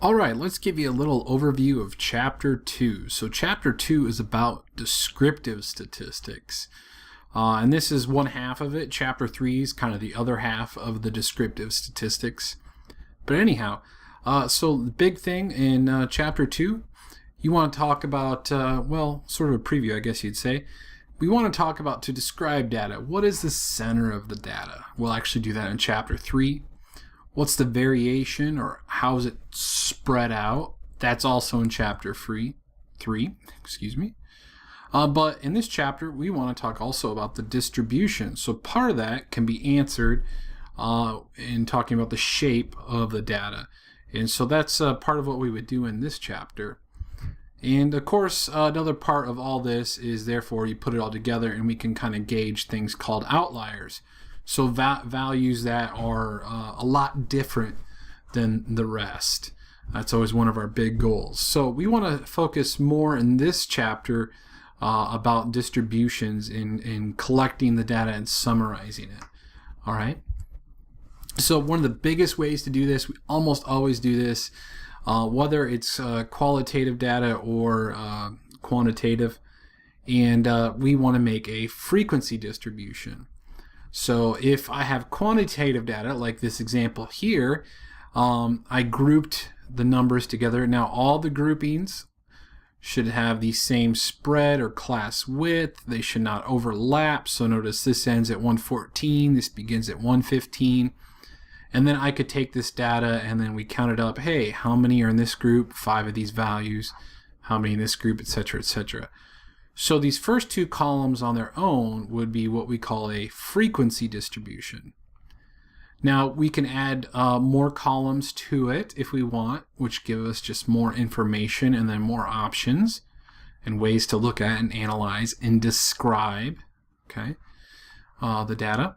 All right, let's give you a little overview of Chapter 2. So Chapter 2 is about descriptive statistics. And this is one half of it. Chapter 3 is kind of the other half of the descriptive statistics. But anyhow, so the big thing in Chapter 2, you want to talk about, well, sort of a preview, I guess you'd say. We want to talk about to describe data. What is the center of the data? We'll actually do that in Chapter 3. What's the variation, or how is it spread out? That's also in Chapter 3. But in this chapter, we want to talk also about the distribution. So part of that can be answered in talking about the shape of the data. And so that's part of what we would do in this chapter. And of course, another part of all this is therefore you put it all together and we can kind of gauge things called outliers. So values that are a lot different than the rest. That's always one of our big goals. So we want to focus more in this chapter about distributions in collecting the data and summarizing it. All right. So one of the biggest ways to do this, we almost always do this, whether it's qualitative data or quantitative, and we want to make a frequency distribution. So if I have quantitative data, like this example here, I grouped the numbers together. Now all the groupings should have the same spread or class width. They should not overlap. So notice this ends at 114, this begins at 115. And then I could take this data and then we count it up. Hey, how many are in this group? 5 of these values. How many in this group, etc., etc. So these first two columns on their own would be what we call a frequency distribution. Now we can add more columns to it if we want, which give us just more information and then more options and ways to look at and analyze and describe, okay, the data.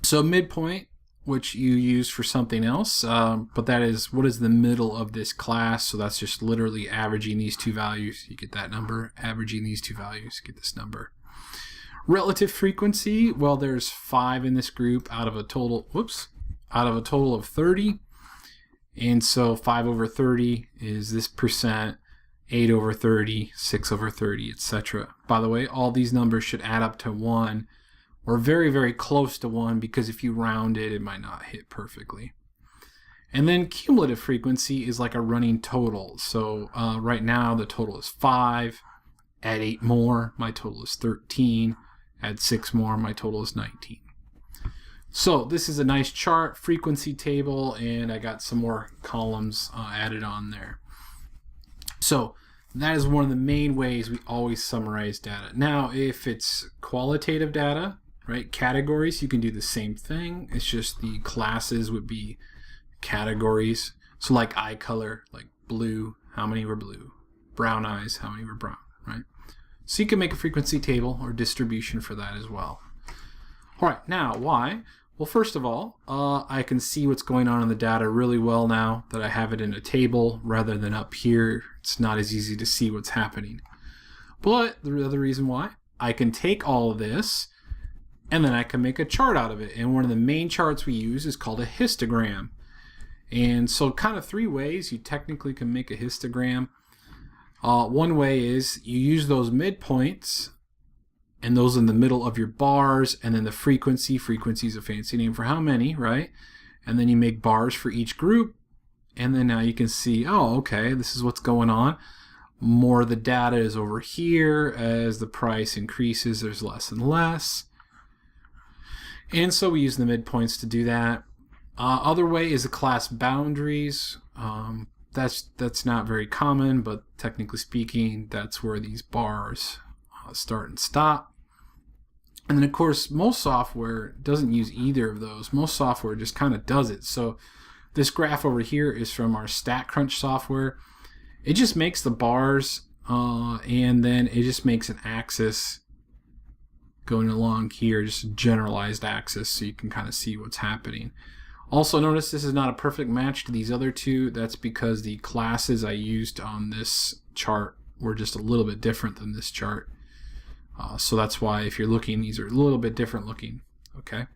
So midpoint, which you use for something else, but that is what is the middle of this class. So that's just literally averaging these two values. You get that number. Averaging these two values, you get this number. Relative frequency, well, there's 5 in this group out of a total, of 30. And so 5 over 30 is this percent, 8 over 30, 6 over 30, etc. By the way, all these numbers should add up to 1. Or very, very close to 1, because if you round it, it might not hit perfectly. And then cumulative frequency is like a running total. So right now the total is 5. Add 8 more, my total is 13. Add 6 more, my total is 19. So this is a nice chart, frequency table, and I got some more columns added on there. So that is one of the main ways we always summarize data. Now, if it's qualitative data, right, categories, you can do the same thing. It's just the classes would be categories. So like eye color, like blue, how many were blue? Brown eyes, how many were brown, right? So you can make a frequency table or distribution for that as well. All right, now why? Well, first of all, I can see what's going on in the data really well now that I have it in a table rather than up here. It's not as easy to see what's happening. But the other reason why, I can take all of this and then I can make a chart out of it. And one of the main charts we use is called a histogram. And so kind of 3 ways you technically can make a histogram. One way is you use those midpoints and those in the middle of your bars, and then the frequency. Frequency is a fancy name for how many, right? And then you make bars for each group. And then now you can see, oh, okay, this is what's going on. More of the data is over here. As the price increases, there's less and less. And so we use the midpoints to do that. Other way is the class boundaries. That's not very common, but technically speaking, that's where these bars start and stop. And then of course, most software doesn't use either of those. Most software just kind of does it. So this graph over here is from our StatCrunch software. It just makes the bars and then it just makes an axis going along here, just a generalized axis, so you can kind of see what's happening. Also notice this is not a perfect match to these other two. That's because the classes I used on this chart were just a little bit different than this chart. So that's why if you're looking, these are a little bit different looking. Okay.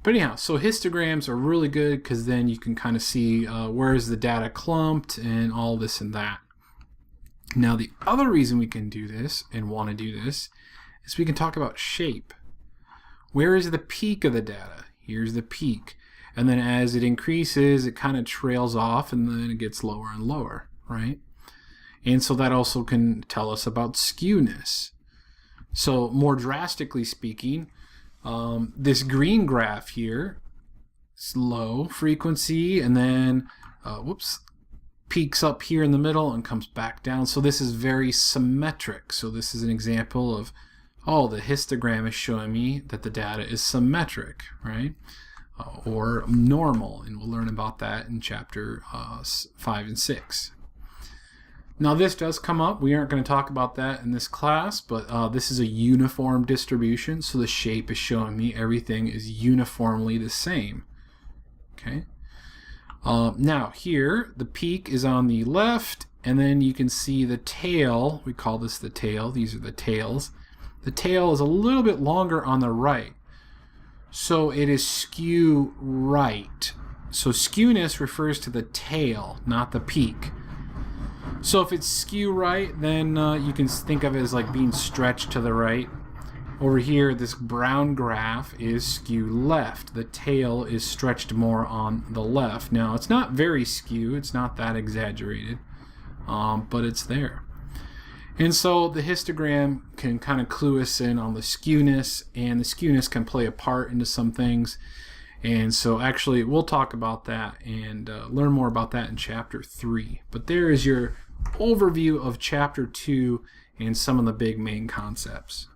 But anyhow, so histograms are really good because then you can kind of see where is the data clumped and all this and that. Now the other reason we can do this and want to do this is we can talk about shape. Where is the peak of the data? Here's the peak. And then as it increases, it kind of trails off and then it gets lower and lower, right? And so that also can tell us about skewness. So more drastically speaking, this green graph here is low frequency and then peaks up here in the middle and comes back down. So this is very symmetric. So this is an example of, oh, the histogram is showing me that the data is symmetric, right? Or normal, and we'll learn about that in chapter 5 and 6. Now this does come up. We aren't going to talk about that in this class, but this is a uniform distribution, so the shape is showing me everything is uniformly the same. Okay. Now here, the peak is on the left, and then you can see the tail. We call this the tail. These are the tails. The tail is a little bit longer on the right, so it is skew right. So skewness refers to the tail, not the peak. So if it's skew right, then you can think of it as like being stretched to the right. Over here, this brown graph is skew left. The tail is stretched more on the left. Now, it's not very skew. It's not that exaggerated, but it's there. And so the histogram can kind of clue us in on the skewness, and the skewness can play a part into some things. And so actually, we'll talk about that and learn more about that in chapter 3. But there is your overview of chapter 2 and some of the big main concepts.